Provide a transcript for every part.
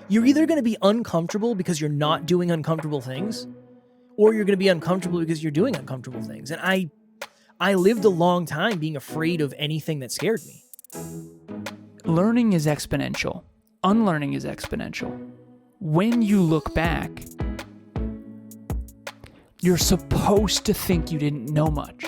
You're either going to be uncomfortable because you're not doing uncomfortable things, or you're going to be uncomfortable because you're doing uncomfortable things. And I lived a long time being afraid of anything that scared me. Learning is exponential. Unlearning is exponential. When you look back, you're supposed to think you didn't know much.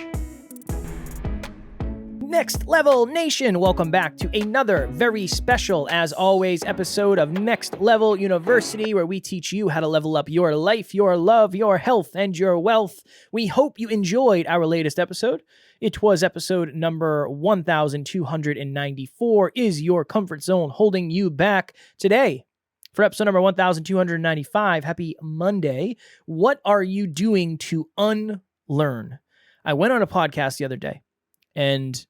Next Level Nation, welcome back to another very special, as always, episode of Next Level University, where we teach you how to level up your life, your love, your health, and your wealth. We hope you enjoyed our latest episode. It was episode number 1294. Is your comfort zone holding you back? Today, for episode number 1295, happy Monday. What are you doing to unlearn? I went on a podcast the other day, and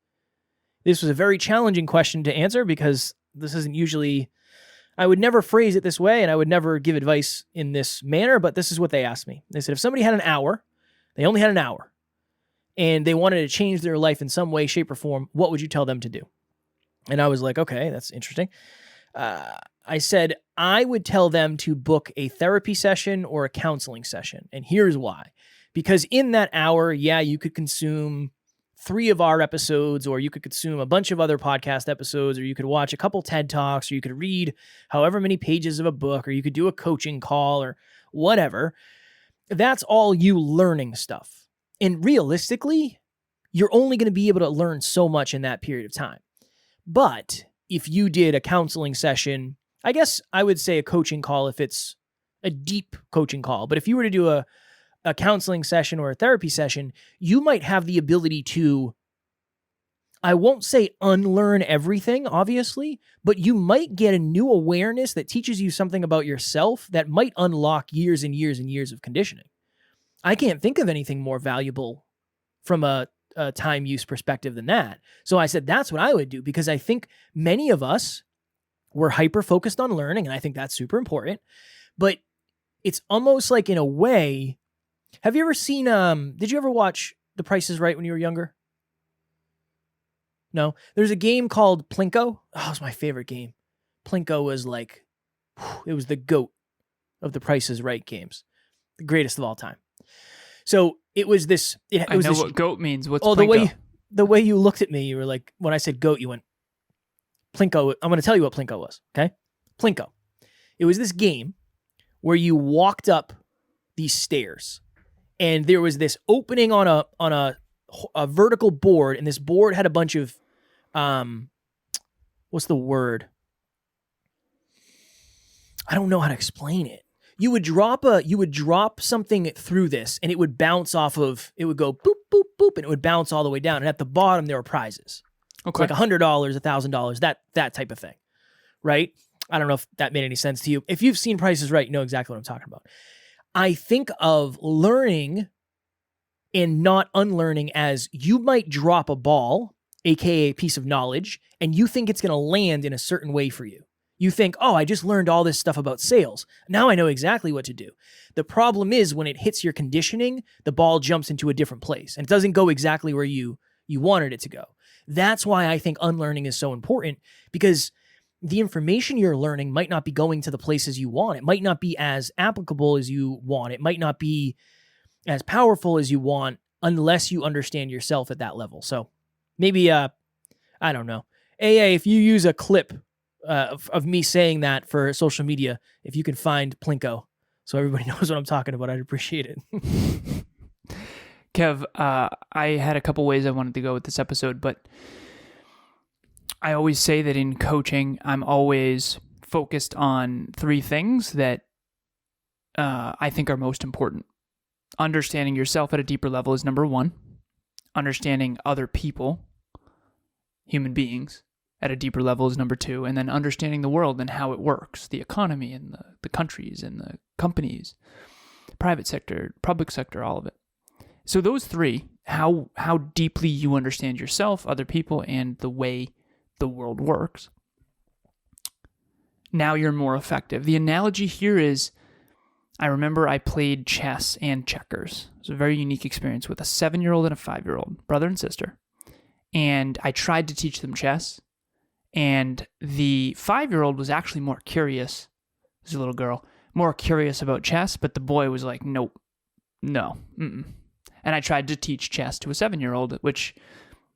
this was a very challenging question to answer because this isn't usually, I would never phrase it this way and I would never give advice in this manner, but this is what they asked me. They said, if somebody had an hour, they only had an hour, and they wanted to change their life in some way, shape, or form, what would you tell them to do? And I was like, okay, that's interesting. I said, I would tell them to book a therapy session or a counseling session. And here's why. Because in that hour, yeah, you could consume 3 of our episodes, or you could consume a bunch of other podcast episodes, or you could watch a couple TED Talks, or you could read however many pages of a book, or you could do a coaching call or whatever. That's all you learning stuff. And realistically, you're only going to be able to learn so much in that period of time. But if you did a counseling session, I guess I would say a coaching call if it's a deep coaching call. But if you were to do a counseling session or a therapy session, you might have the ability to, I won't say unlearn everything, obviously, but you might get a new awareness that teaches you something about yourself that might unlock years and years and years of conditioning. I can't think of anything more valuable from a time use perspective than that. So I said, that's what I would do, because I think many of us were hyper-focused on learning, and I think that's super important. But it's almost like, in a way, have you ever seen, did you ever watch The Price is Right when you were younger? No? There's a game called Plinko. Oh, it was my favorite game. Plinko was like, it was the GOAT of the Price is Right games. The greatest of all time. So it was this. I know what GOAT means. What's Plinko? The way you looked at me, you were like, when I said GOAT, you went, Plinko. I'm going to tell you what Plinko was, okay? Plinko. It was this game where you walked up these stairs, and there was this opening on a vertical board, and this board had a bunch of, what's the word? I don't know how to explain it. You would drop something through this, and it would bounce off of, it would go boop, boop, boop, and it would bounce all the way down. And at the bottom, there were prizes. Okay. Like $100, $1,000, that type of thing, right? I don't know if that made any sense to you. If you've seen Price is Right, you know exactly what I'm talking about. I think of learning and not unlearning as you might drop a ball, aka a piece of knowledge, and you think it's going to land in a certain way for you. You think, oh, I just learned all this stuff about sales. Now I know exactly what to do. The problem is when it hits your conditioning, the ball jumps into a different place, and it doesn't go exactly where you wanted it to go. That's why I think unlearning is so important, because the information you're learning might not be going to the places you want. It might not be as applicable as you want. It might not be as powerful as you want unless you understand yourself at that level. So maybe, I don't know. AA, if you use a clip of me saying that for social media, if you can find Plinko so everybody knows what I'm talking about, I'd appreciate it. Kev, I had a couple ways I wanted to go with this episode, but I always say that in coaching, I'm always focused on 3 things that I think are most important. Understanding yourself at a deeper level is number 1. Understanding other people, human beings, at a deeper level is number 2. And then understanding the world and how it works, the economy and the countries and the companies, private sector, public sector, all of it. So those 3, how deeply you understand yourself, other people, and the way the world works, now you're more effective. The analogy here is, I remember I played chess and checkers. It was a very unique experience with a 7-year-old and a 5-year-old, brother and sister. And I tried to teach them chess. And the 5-year-old was actually more curious There's a little girl, more curious about chess, but the boy was like, nope, no, mm-mm. And I tried to teach chess to a 7-year-old, which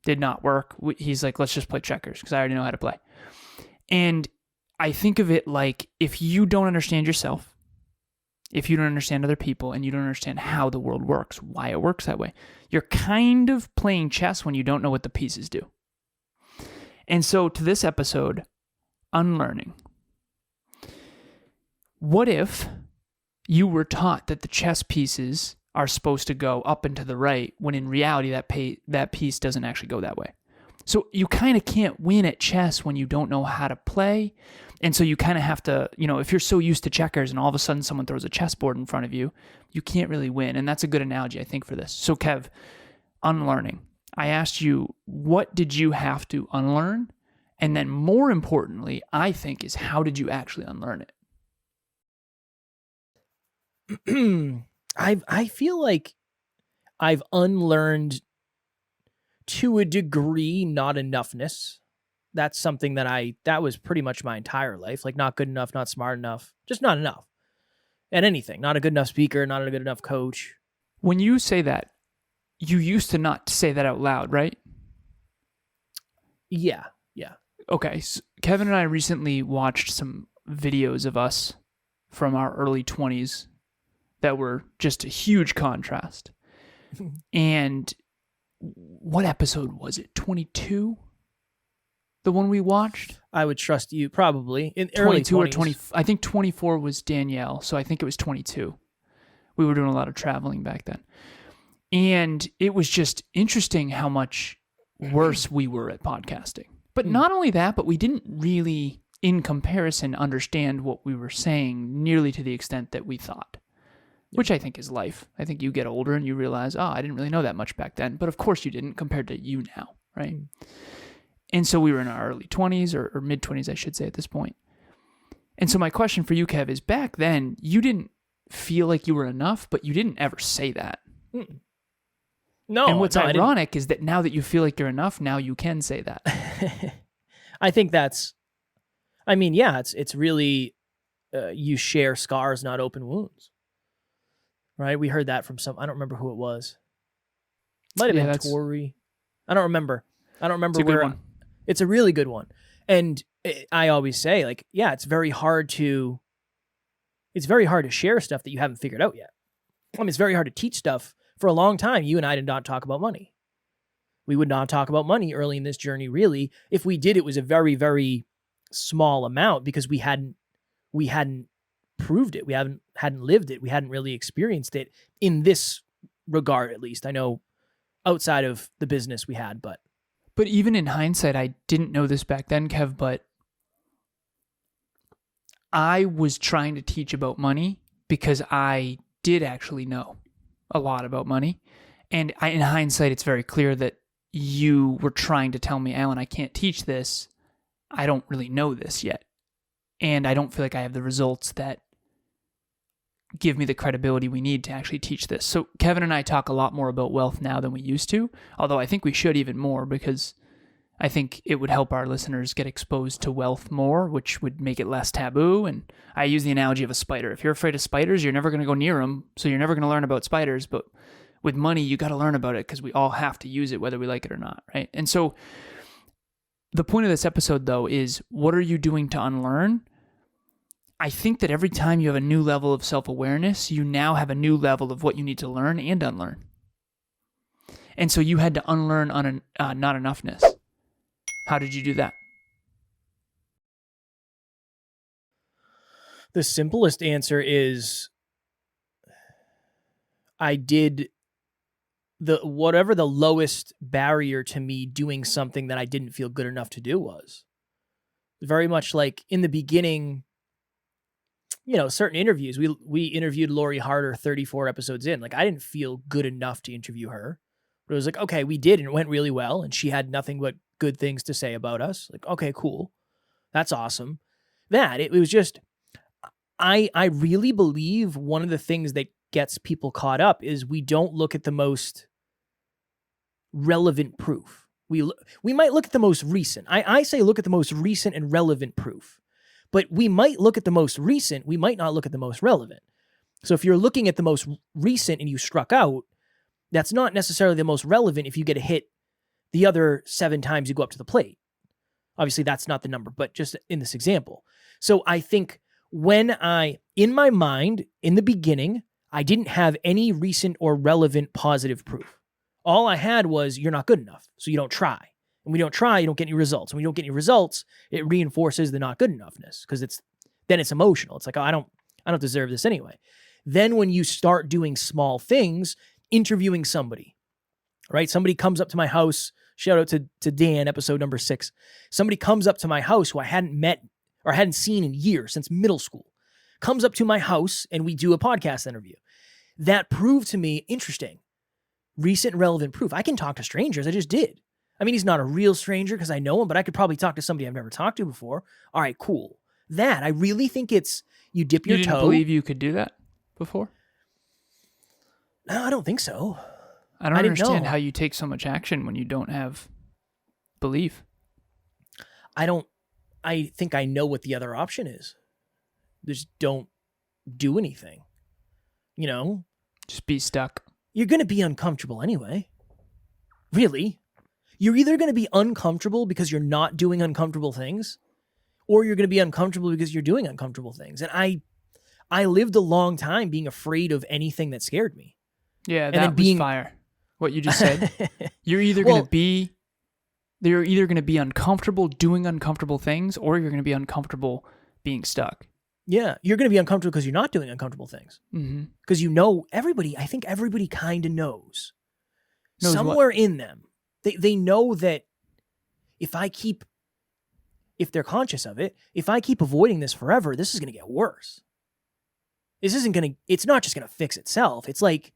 did not work. He's like, let's just play checkers because I already know how to play. And I think of it like, if you don't understand yourself, if you don't understand other people, and you don't understand how the world works, why it works that way, you're kind of playing chess when you don't know what the pieces do. And so to this episode, unlearning. What if you were taught that the chess pieces are supposed to go up and to the right, when in reality that piece doesn't actually go that way? So you kind of can't win at chess when you don't know how to play. And so you kind of have to, if you're so used to checkers and all of a sudden someone throws a chessboard in front of you, you can't really win. And that's a good analogy, I think, for this. So Kev, unlearning. I asked you, what did you have to unlearn? And then more importantly, I think, is how did you actually unlearn it? I feel like I've unlearned, to a degree, not-enoughness. That's something that was pretty much my entire life. Like, not good enough, not smart enough, just not enough. At anything. Not a good enough speaker, not a good enough coach. When you say that, you used to not say that out loud, right? Yeah. Okay, so Kevin and I recently watched some videos of us from our early 20s that were just a huge contrast. And what episode was it? 22? The one we watched? I would trust you, probably. In early 22 or 20s. 20. I think 24 was Danielle, so I think it was 22. We were doing a lot of traveling back then. And it was just interesting how much worse we were at podcasting. But not only that, but we didn't really, in comparison, understand what we were saying nearly to the extent that we thought, which I think is life. I think you get older and you realize, I didn't really know that much back then. But of course you didn't, compared to you now, right? And so we were in our early 20s or mid-20s, I should say, at this point. And so my question for you, Kev, is back then, you didn't feel like you were enough, but you didn't ever say that. No. And what's ironic is that now that you feel like you're enough, now you can say that. I think it's really, you share scars, not open wounds. Right? We heard that from I don't remember who it was. Might have been Tori. I don't remember It's a good one. It's a really good one. And I always say, like, yeah, it's very hard to share stuff that you haven't figured out yet. I mean, it's very hard to teach stuff. For a long time, you and I did not talk about money. We would not talk about money early in this journey, really. If we did, it was a very, very small amount because we hadn't proved it. We hadn't lived it. We hadn't really experienced it in this regard, at least. I know outside of the business we had, but even in hindsight, I didn't know this back then, Kev, but I was trying to teach about money because I did actually know a lot about money. And in hindsight, it's very clear that you were trying to tell me, Alan, I can't teach this. I don't really know this yet. And I don't feel like I have the results that give me the credibility we need to actually teach this. So Kevin and I talk a lot more about wealth now than we used to, although I think we should even more because I think it would help our listeners get exposed to wealth more, which would make it less taboo. And I use the analogy of a spider. If you're afraid of spiders, you're never going to go near them, so you're never going to learn about spiders. But with money, you got to learn about it because we all have to use it whether we like it or not, right? And so the point of this episode, though, is what are you doing to unlearn? I think that every time you have a new level of self-awareness, you now have a new level of what you need to learn and unlearn. And so you had to unlearn not-enoughness. How did you do that? The simplest answer is I did whatever the lowest barrier to me doing something that I didn't feel good enough to do was. Very much like in the beginning, certain interviews. We interviewed Lori Harder 34 episodes in. Like, I didn't feel good enough to interview her. But it was like, okay, we did, and it went really well, and she had nothing but good things to say about us. Like, okay, cool. That's awesome. It was just, I really believe one of the things that gets people caught up is we don't look at the most relevant proof. We might look at the most recent. I say look at the most recent and relevant proof. But we might look at the most recent. We might not look at the most relevant. So if you're looking at the most recent and you struck out, that's not necessarily the most relevant if you get a hit the other 7 times you go up to the plate. Obviously, that's not the number, but just in this example. So I think in my mind, in the beginning, I didn't have any recent or relevant positive proof. All I had was, you're not good enough, so you don't try. And when you don't try, you don't get any results. When you don't get any results, it reinforces the not good enoughness, because then it's emotional. It's like, oh, I don't deserve this anyway. Then when you start doing small things, interviewing somebody, right? Somebody comes up to my house. Shout out to Dan, episode number 6. Somebody comes up to my house who I hadn't met or hadn't seen in years, since middle school. Comes up to my house and we do a podcast interview. That proved to me, interesting, recent and relevant proof. I can talk to strangers. I just did. I mean, he's not a real stranger because I know him, but I could probably talk to somebody I've never talked to before. All right, cool. That, I really think it's, you dip your toe. You didn't believe you could do that before? No, I don't think so. I don't understand how you take so much action when you don't have belief. I think I know what the other option is. Just don't do anything. You know? Just be stuck. You're going to be uncomfortable anyway. Really. You're either going to be uncomfortable because you're not doing uncomfortable things, or you're going to be uncomfortable because you're doing uncomfortable things. And I lived a long time being afraid of anything that scared me. Yeah, that was fire. What you just said. You're either going to be uncomfortable doing uncomfortable things, or you're going to be uncomfortable being stuck. Yeah, you're going to be uncomfortable because you're not doing uncomfortable things. Because I think everybody kind of knows. Somewhere in them. They know that if they're conscious of it, if I keep avoiding this forever, this is going to get worse. It's not just going to fix itself. It's like,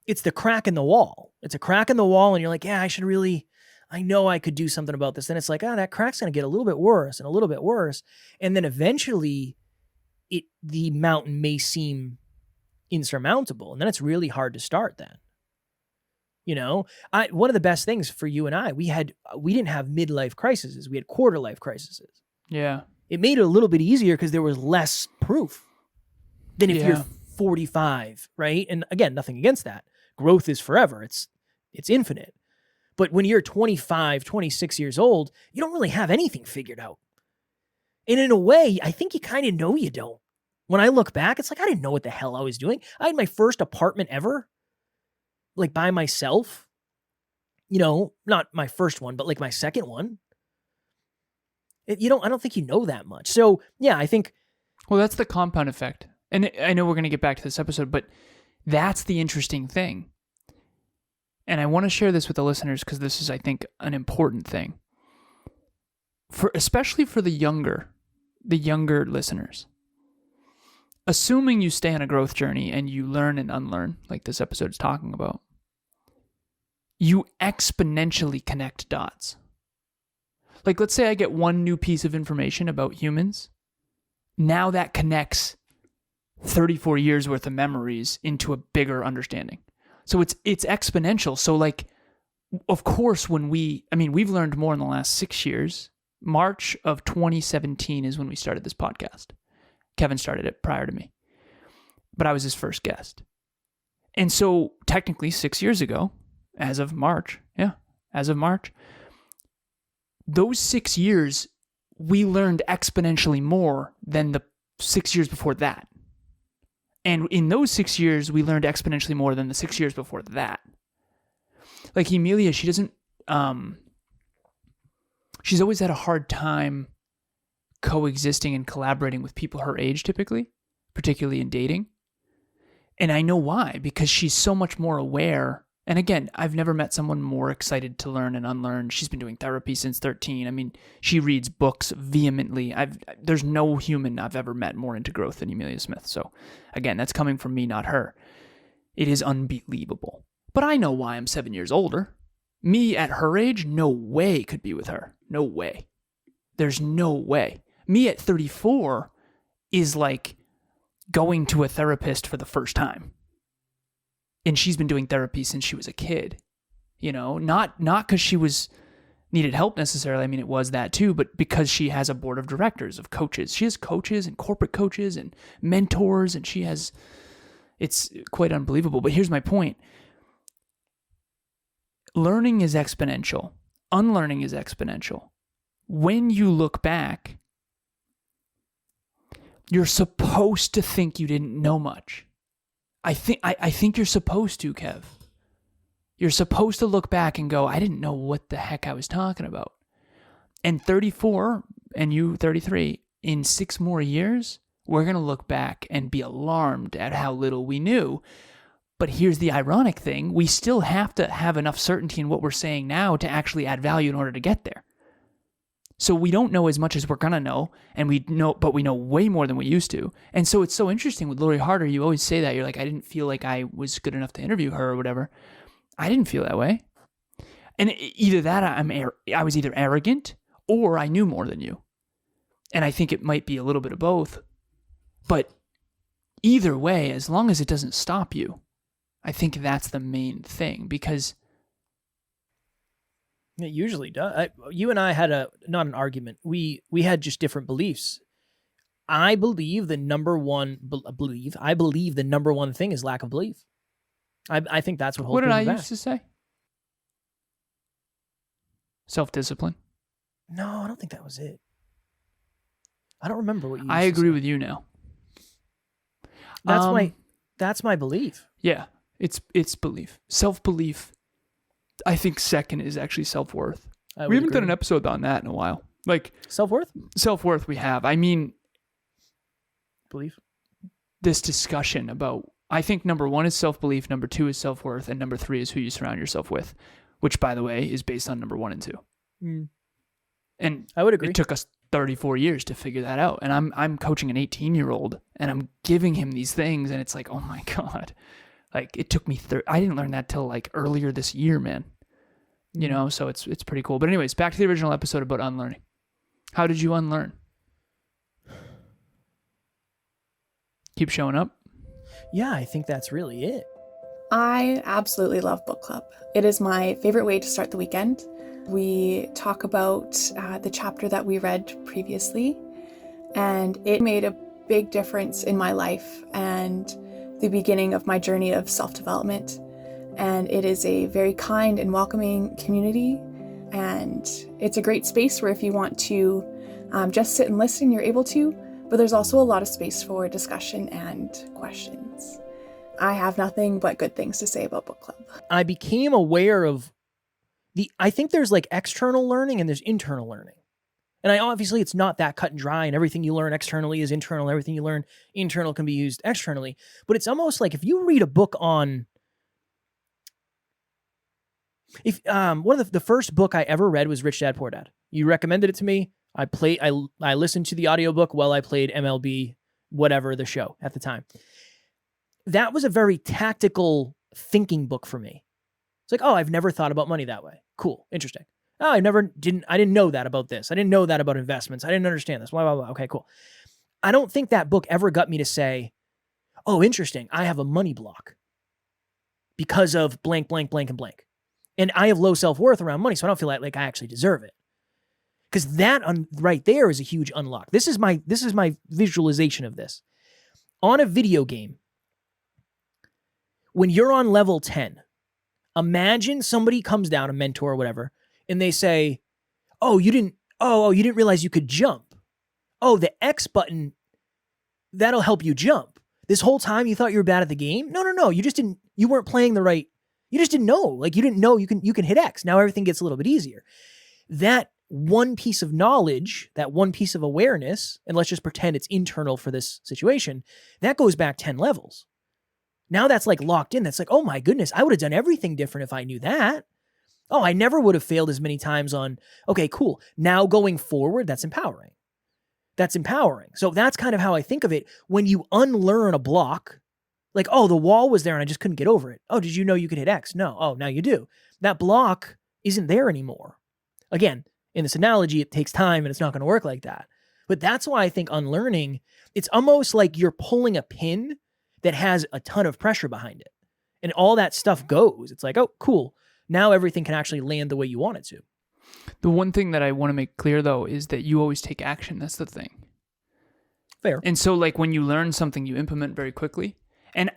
it's the crack in the wall. It's a crack in the wall and you're like, yeah, I know I could do something about this. Then it's like, that crack's going to get a little bit worse and a little bit worse. And then eventually the mountain may seem insurmountable. And then it's really hard to start then. You know, one of the best things for you and I, we didn't have midlife crises. We had quarter life crises. Yeah. It made it a little bit easier because there was less proof than if you're 45, right? And again, nothing against that. Growth is forever. It's infinite. But when you're 25, 26 years old, you don't really have anything figured out. And in a way, I think you kind of know you don't. When I look back, it's like, I didn't know what the hell I was doing. I had my first apartment ever, like by myself. You know, not my first one, but like my second one. I don't think you know that much. So yeah, I think. Well, that's the compound effect. And I know we're going to get back to this episode, but that's the interesting thing. And I want to share this with the listeners because this is, I think, an important thing. Especially for the younger listeners. Assuming you stay on a growth journey and you learn and unlearn, like this episode is talking about, you exponentially connect dots. Like, let's say I get one new piece of information about humans. Now that connects 34 years worth of memories into a bigger understanding. So it's exponential. So like, of course, we've learned more in the last 6 years. March of 2017 is when we started this podcast. Kevin started it prior to me, but I was his first guest. And so technically 6 years ago, as of March, those 6 years, we learned exponentially more than the 6 years before that. And in those 6 years, we learned exponentially more than the 6 years before that. Like Emilia, she doesn't, she's always had a hard time coexisting and collaborating with people her age typically, particularly in dating. And I know why, because she's so much more aware. And again, I've never met someone more excited to learn and unlearn. She's been doing therapy since 13. I mean, she reads books vehemently. There's no human I've ever met more into growth than Emilia Smith. So again, that's coming from me, not her. It is unbelievable. But I know why I'm 7 years older. Me at her age, no way could be with her. No way. There's no way. Me at 34 is like going to a therapist for the first time. And she's been doing therapy since she was a kid. You know, not because she was needed help necessarily. I mean, it was that too, but because she has a board of directors of coaches. She has coaches and corporate coaches and mentors, and it's quite unbelievable. But here's my point. Learning is exponential. Unlearning is exponential. When you look back, you're supposed to think you didn't know much. I think you're supposed to, Kev. You're supposed to look back and go, I didn't know what the heck I was talking about. And 34, and you 33, in 6 more years, we're going to look back and be alarmed at how little we knew. But here's the ironic thing. We still have to have enough certainty in what we're saying now to actually add value in order to get there. So we don't know as much as we're going to know, but we know way more than we used to. And so it's so interesting with Lori Harder. You always say that. You're like, I didn't feel like I was good enough to interview her or whatever. I didn't feel that way. And either that, I was either arrogant or I knew more than you. And I think it might be a little bit of both. But either way, as long as it doesn't stop you, I think that's the main thing, because it usually does. You and I had not an argument. We had just different beliefs. I believe the number one thing is lack of belief. I think that's what holds people back. What did I used to say? Self-discipline. No, I don't think that was it. I don't remember what you used I to agree say. with you now. That's my belief. Yeah, it's belief. Self-belief. I think second is actually self-worth. We haven't done an episode on that in a while. Like self-worth? Self-worth we have. I mean, belief. This discussion about, I think number 1 is self-belief, number 2 is self-worth, and number 3 is who you surround yourself with, which, by the way, is based on number 1 and 2. Mm. And I would agree. It took us 34 years to figure that out. And I'm coaching an 18-year-old, and I'm giving him these things, and it's like, oh my God. Like, it took me, I didn't learn that till like earlier this year, man. You know, so it's pretty cool. But anyways, back to the original episode about unlearning. How did you unlearn? Keep showing up? Yeah, I think that's really it. I absolutely love book club. It is my favorite way to start the weekend. We talk about the chapter that we read previously, and it made a big difference in my life and the beginning of my journey of self-development. And it is a very kind and welcoming community, and it's a great space where if you want to just sit and listen, you're able to, but there's also a lot of space for discussion and questions. I have nothing but good things to say about book club. I became aware of I think there's like external learning and there's internal learning. And obviously it's not that cut and dry, and everything you learn externally is internal. Everything you learn internal can be used externally. But it's almost like if you read a book on, one of the first book I ever read was Rich Dad Poor Dad. You recommended it to me. I listened to the audiobook while I played MLB, whatever the show at the time. That was a very tactical thinking book for me. It's like, oh, I've never thought about money that way. Cool. Interesting. Oh, I didn't know that about this. I didn't know that about investments. I didn't understand this. Blah, blah, blah. Okay, cool. I don't think that book ever got me to say, oh, interesting. I have a money block because of blank, blank, blank, and blank. And I have low self-worth around money, so I don't feel like I actually deserve it. Because that right there is a huge unlock. This is my visualization of this. On a video game, when you're on level 10, imagine somebody comes down, a mentor or whatever, and they say, oh, you didn't realize you could jump. Oh, the X button, that'll help you jump. This whole time you thought you were bad at the game? No. You weren't playing the right. You just didn't know. Like, you didn't know you can hit X. Now everything gets a little bit easier. That one piece of knowledge, that one piece of awareness, and let's just pretend it's internal for this situation, that goes back 10 levels. Now that's like locked in. That's like, oh my goodness, I would have done everything different if I knew that. Oh, I never would have failed as many times on, okay, cool. Now going forward, that's empowering. That's empowering. So that's kind of how I think of it. When you unlearn a block, like, oh, the wall was there and I just couldn't get over it. Oh, did you know you could hit X? No. Oh, now you do. That block isn't there anymore. Again, in this analogy, it takes time and it's not going to work like that. But that's why I think unlearning, it's almost like you're pulling a pin that has a ton of pressure behind it. And all that stuff goes. It's like, oh, cool. Now everything can actually land the way you want it to. The one thing that I want to make clear, though, is that you always take action. That's the thing. Fair. And so, like, when you learn something, you implement very quickly. And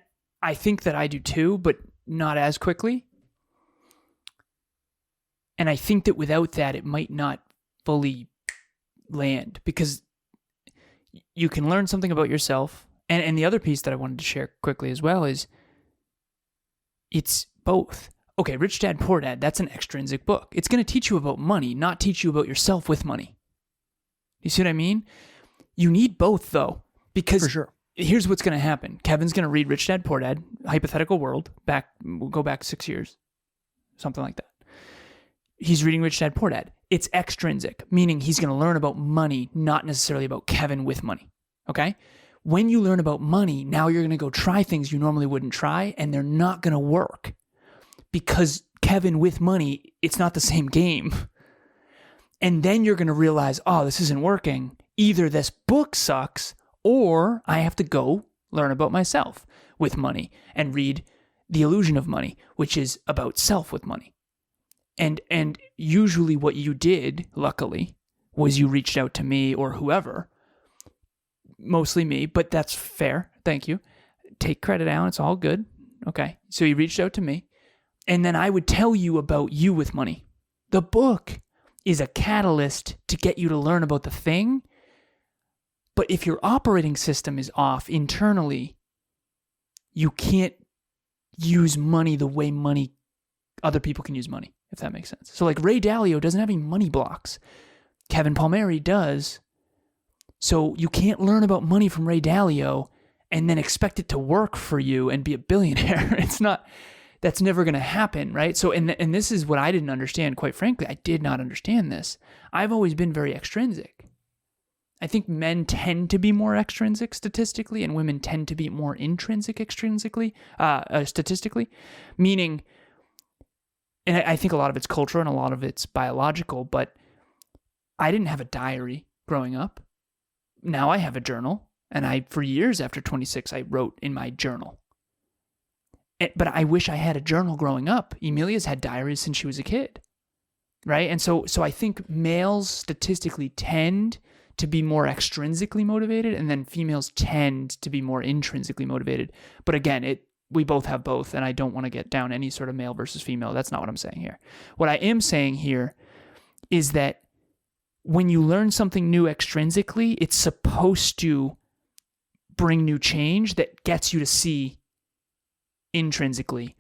I think that I do too, but not as quickly. And I think that without that, it might not fully land, because you can learn something about yourself. And the other piece that I wanted to share quickly as well is it's both. Okay, Rich Dad, Poor Dad, that's an extrinsic book. It's going to teach you about money, not teach you about yourself with money. You see what I mean? You need both, though, because For sure. Here's what's going to happen. Kevin's going to read Rich Dad, Poor Dad, hypothetical world, we'll go back 6 years, something like that. He's reading Rich Dad, Poor Dad. It's extrinsic, meaning he's going to learn about money, not necessarily about Kevin with money, okay? When you learn about money, now you're going to go try things you normally wouldn't try, and they're not going to work. Because Kevin with money, it's not the same game. And then you're going to realize, oh, this isn't working. Either this book sucks, or I have to go learn about myself with money and read The Illusion of Money, which is about self with money. And usually what you did, luckily, was you reached out to me or whoever, mostly me, but that's fair. Thank you. Take credit, Alan. It's all good. Okay. So you reached out to me. And then I would tell you about you with money. The book is a catalyst to get you to learn about the thing. But if your operating system is off internally, you can't use money the way other people can use money, if that makes sense. So like Ray Dalio doesn't have any money blocks. Kevin Palmieri does. So you can't learn about money from Ray Dalio and then expect it to work for you and be a billionaire. That's never going to happen, right? So, and this is what I didn't understand, quite frankly. I did not understand this. I've always been very extrinsic. I think men tend to be more extrinsic statistically, and women tend to be more intrinsic statistically, meaning, and I think a lot of it's culture and a lot of it's biological, but I didn't have a diary growing up. Now I have a journal, and for years after 26, I wrote in my journal. But I wish I had a journal growing up. Emilia's had diaries since she was a kid, right? And so I think males statistically tend to be more extrinsically motivated, and then females tend to be more intrinsically motivated. But again, we both have both, and I don't want to get down any sort of male versus female. That's not what I'm saying here. What I am saying here is that when you learn something new extrinsically, it's supposed to bring new change that gets you to see intrinsically.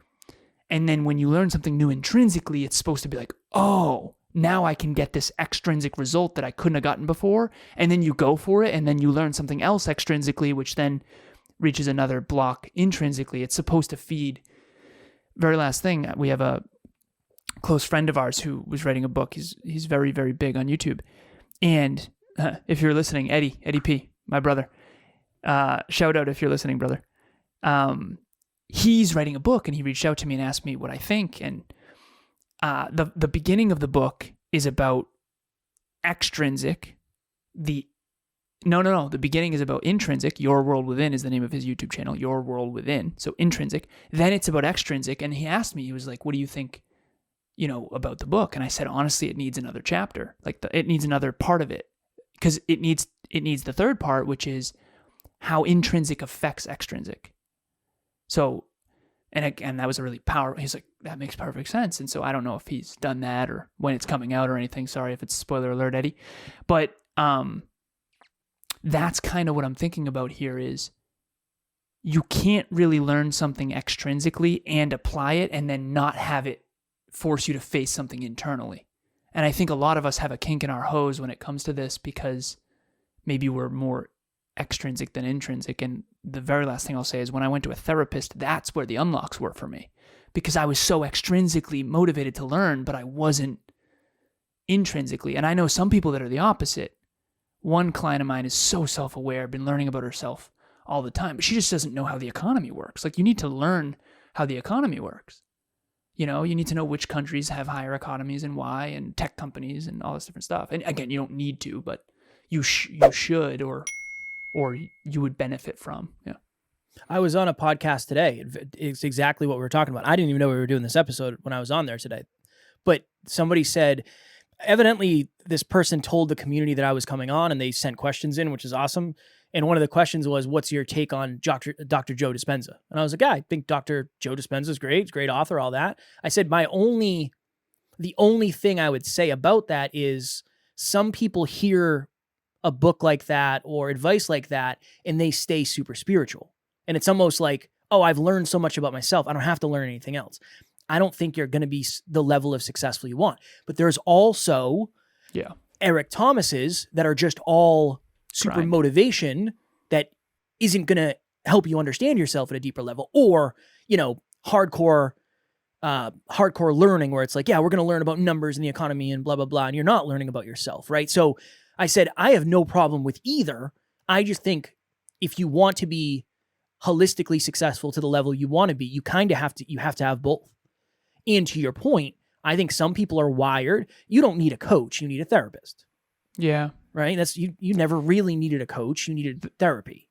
And then when you learn something new intrinsically, it's supposed to be like, oh, now I can get this extrinsic result that I couldn't have gotten before. And then you go for it, and then you learn something else extrinsically, which then reaches another block intrinsically. It's supposed to feed. Very last thing, we have a close friend of ours who was writing a book. He's very, very big on YouTube. And if you're listening, Eddie P., my brother, shout out if you're listening, brother. He's writing a book, and he reached out to me and asked me what I think. And the beginning of the book is about extrinsic. The beginning is about intrinsic. Your World Within is the name of his YouTube channel, Your World Within. So intrinsic. Then it's about extrinsic. And he asked me, he was like, what do you think, about the book? And I said, honestly, it needs another chapter. Like it needs another part of it, because it needs the third part, which is how intrinsic affects extrinsic. So, and again, that was a really powerful, he's like, that makes perfect sense. And so I don't know if he's done that or when it's coming out or anything. Sorry if it's spoiler alert, Eddie. But that's kind of what I'm thinking about here is you can't really learn something extrinsically and apply it and then not have it force you to face something internally. And I think a lot of us have a kink in our hose when it comes to this because maybe we're more extrinsic than intrinsic. And the very last thing I'll say is when I went to a therapist, that's where the unlocks were for me, because I was so extrinsically motivated to learn, but I wasn't intrinsically. And I know some people that are the opposite. One client of mine is so self-aware, been learning about herself all the time, but she just doesn't know how the economy works. Like, you need to learn how the economy works. You need to know which countries have higher economies and why, and tech companies and all this different stuff. And again, you don't need to, but you should, or you would benefit from. Yeah. I was on a podcast today. It's exactly what we were talking about. I didn't even know we were doing this episode when I was on there today. But somebody said, evidently this person told the community that I was coming on, and they sent questions in, which is awesome. And one of the questions was, what's your take on Dr. Joe Dispenza? And I was like, yeah, I think Dr. Joe Dispenza is great. He's a great author, all that. I said, the only thing I would say about that is some people hear a book like that or advice like that, and they stay super spiritual. And it's almost like, oh, I've learned so much about myself, I don't have to learn anything else. I don't think you're going to be the level of successful you want. But there's also Eric Thomas's that are just all super motivation that isn't going to help you understand yourself at a deeper level, or, hardcore learning where it's like, yeah, we're going to learn about numbers and the economy and blah, blah, blah. And you're not learning about yourself. Right. So I said, I have no problem with either. I just think if you want to be holistically successful to the level you want to be, you have to have both. And to your point, I think some people are wired. You don't need a coach. You need a therapist. Yeah. Right. That's you never really needed a coach. You needed therapy.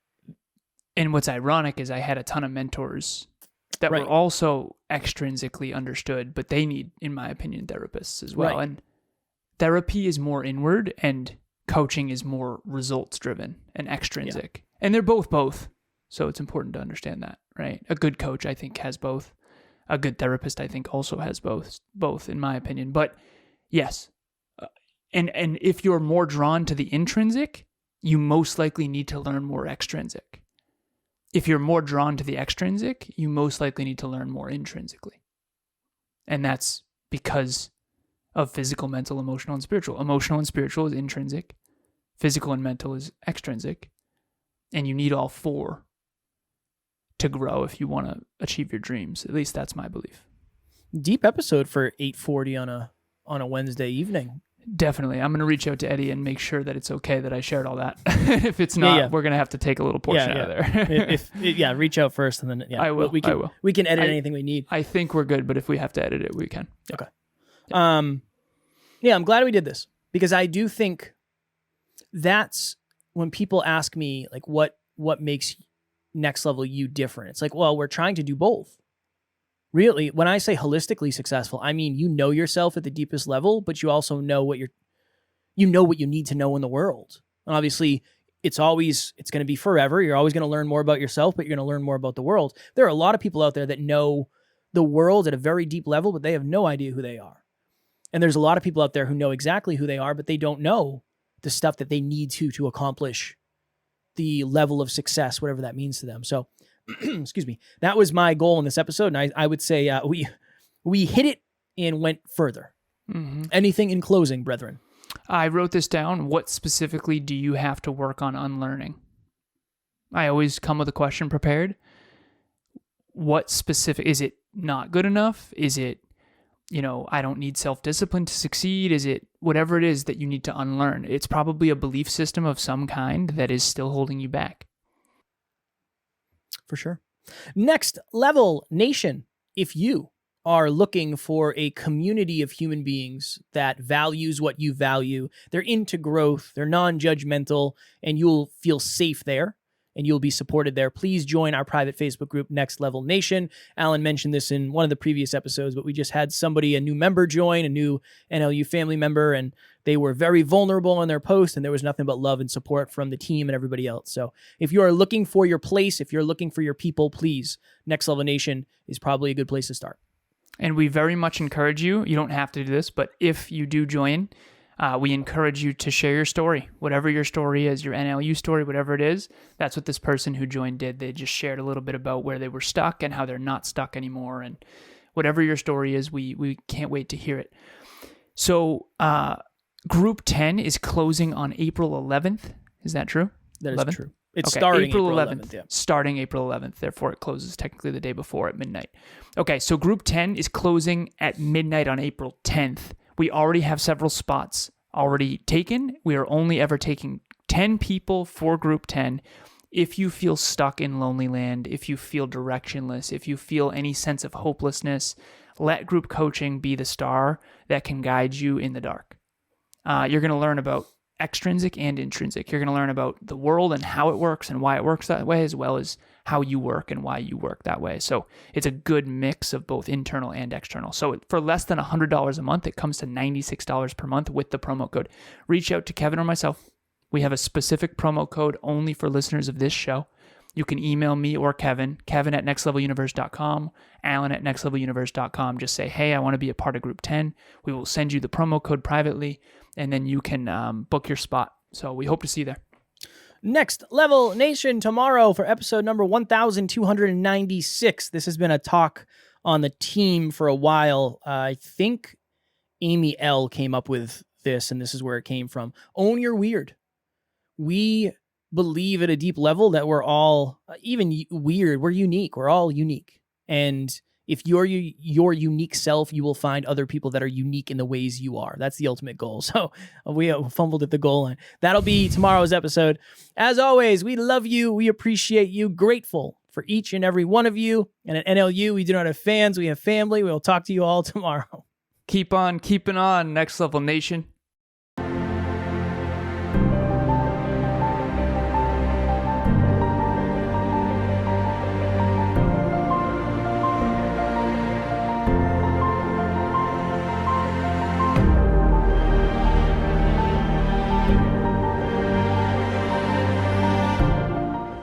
And what's ironic is I had a ton of mentors that were also extrinsically understood, but they need, in my opinion, therapists as well. Right. And therapy is more inward and coaching is more results driven and extrinsic. Yeah. And they're both. So it's important to understand that, right? A good coach, I think, has both. A good therapist, I think, also has both, in my opinion. But yes, and if you're more drawn to the intrinsic, you most likely need to learn more extrinsic. If you're more drawn to the extrinsic, you most likely need to learn more intrinsically. And that's because of physical, mental, emotional, and spiritual. Emotional and spiritual is intrinsic. Physical and mental is extrinsic. And you need all four to grow if you want to achieve your dreams. At least that's my belief. Deep episode for 8:40 on a Wednesday evening. Definitely. I'm going to reach out to Eddie and make sure that it's okay that I shared all that. If it's not, we're going to have to to take a little portion out of there. Reach out first and then I will. We can edit anything we need. I think we're good, but if we have to edit it, we can. Okay. I'm glad we did this because I do think that's when people ask me like what makes next level you different. It's like, well, we're trying to do both. Really, when I say holistically successful, I mean, you know yourself at the deepest level, but you also know what you need to know in the world. And obviously, it's going to be forever. You're always going to learn more about yourself, but you're going to learn more about the world. There are a lot of people out there that know the world at a very deep level, but they have no idea who they are. And there's a lot of people out there who know exactly who they are, but they don't know the stuff that they need to accomplish the level of success, whatever that means to them. So, excuse me, that was my goal in this episode. And I would say we hit it and went further. Mm-hmm. Anything in closing, brethren? I wrote this down. What specifically do you have to work on unlearning? I always come with a question prepared. What specific, is it not good enough? Is it, I don't need self-discipline to succeed? Is it whatever it is that you need to unlearn? It's probably a belief system of some kind that is still holding you back. For sure. Next level nation. If you are looking for a community of human beings that values what you value, they're into growth, they're non-judgmental, and you'll feel safe there, and you'll be supported there, please join our private Facebook group, Next Level Nation. Alan mentioned this in one of the previous episodes, but we just had a new member join, a new NLU family member, and they were very vulnerable in their post, and there was nothing but love and support from the team and everybody else. So if you are looking for your place, if you're looking for your people, please, Next Level Nation is probably a good place to start. And we very much encourage you. You don't have to do this, but if you do join, we encourage you to share your story. Whatever your story is, your NLU story, whatever it is, that's what this person who joined did. They just shared a little bit about where they were stuck and how they're not stuck anymore. And whatever your story is, we can't wait to hear it. So Group 10 is closing on April 11th. Is that true? That is 11th? True. It's starting April 11th. Yeah. Starting April 11th. Therefore, it closes technically the day before at midnight. Okay, so Group 10 is closing at midnight on April 10th. We already have several spots already taken. We are only ever taking 10 people for Group 10. If you feel stuck in lonely land, if you feel directionless, if you feel any sense of hopelessness, let group coaching be the star that can guide you in the dark. You're going to learn about extrinsic and intrinsic. You're going to learn about the world and how it works and why it works that way, as well as how you work and why you work that way. So it's a good mix of both internal and external. So for less than $100 a month, it comes to $96 per month with the promo code. Reach out to Kevin or myself. We have a specific promo code only for listeners of this show. You can email me or Kevin at nextleveluniverse.com, Alan at nextleveluniverse.com. Just say, hey, I want to be a part of Group 10. We will send you the promo code privately, and then you can book your spot. So we hope to see you there. Next Level Nation tomorrow for episode number 1296. This has been a talk on the team for a while. I think Amy L. came up with this, and this is where it came from. Own your weird. We believe at a deep level that we're all, even weird, we're unique. We're all unique. And if you're your unique self, you will find other people that are unique in the ways you are. That's the ultimate goal. So we fumbled at the goal line. That'll be tomorrow's episode. As always, we love you. We appreciate you. Grateful for each and every one of you. And at NLU, we do not have fans. We have family. We'll talk to you all tomorrow. Keep on keeping on, Next Level Nation.